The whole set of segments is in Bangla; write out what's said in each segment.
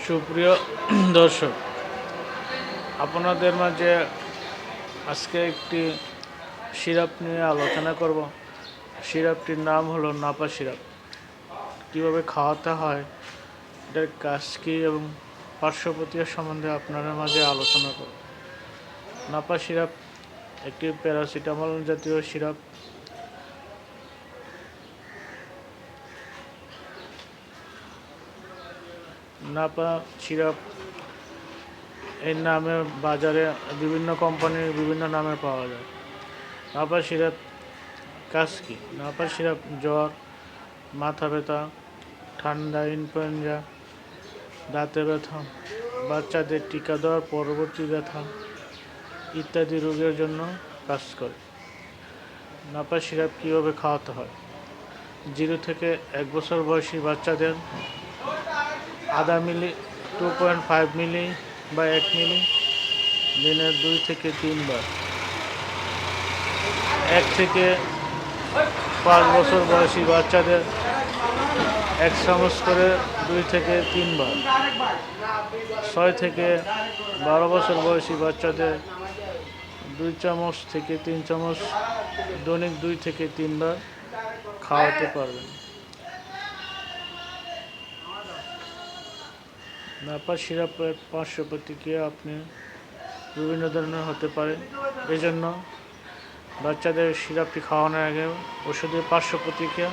সুপ্রিয় দর্শক, আপনাদের মাঝে আজকে একটি সিরাপ নিয়ে আলোচনা করব। সিরাপটির নাম হলো নাপা সিরাপ। কীভাবে খাওয়াতে হয়, এটার কাজ কী এবং পার্শ্বপ্রতিক্রিয়া সম্বন্ধে আপনাদের মাঝে আলোচনা করব। নাপা সিরাপ একটি প্যারাসিটামল জাতীয় সিরাপ। নাপা সিরাপ এই নামে বাজারে বিভিন্ন কোম্পানির বিভিন্ন নামে পাওয়া যায়। নাপা সিরাপ কাজ কী? নাপা সিরাপ জ্বর, মাথা ব্যথা, ঠান্ডা, ইনফ্লুয়েঞ্জা, দাঁতে ব্যথা, বাচ্চাদের টিকা দেওয়ার পরবর্তী ব্যথা ইত্যাদি রোগের জন্য কাজ করে। নাপা সিরাপ কীভাবে খাওয়াতে হয়? 0 থেকে 1 বছর বয়সী বাচ্চাদের আধা মিলি, 2.5 মিলি বা 1 মিলি দিনে 2 থেকে 3 বার। 1 থেকে 5 বছর বয়সী বাচ্চাদের 1 চামচ করে 2 থেকে 3 বার। 6 থেকে 12 বছর বয়সী বাচ্চাদের 2 চামচ থেকে 3 চামচ দৈনিক 2 থেকে 3 বার খাওয়াতে পারবেন। নাপা সিরাপের পার্শ্বপ্রতিক্রিয়া আপনি বিভিন্ন ধরনের হতে পারে। এজন্য বাচ্চাদের সিরাপটি খাওয়ানোর আগে ওষুধের পার্শ্বপ্রতিক্রিয়া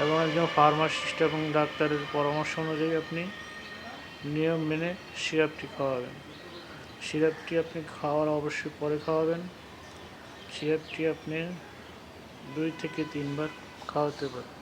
এবং একজন ফার্মাসিস্ট এবং ডাক্তারের পরামর্শ অনুযায়ী আপনি নিয়ম মেনে সিরাপটি খাওয়াবেন। সিরাপটি আপনি খাওয়ার অবশ্যই পরে খাওয়াবেন। সিরাপটি আপনি 2 থেকে 3 বার খাওয়াতে পারেন।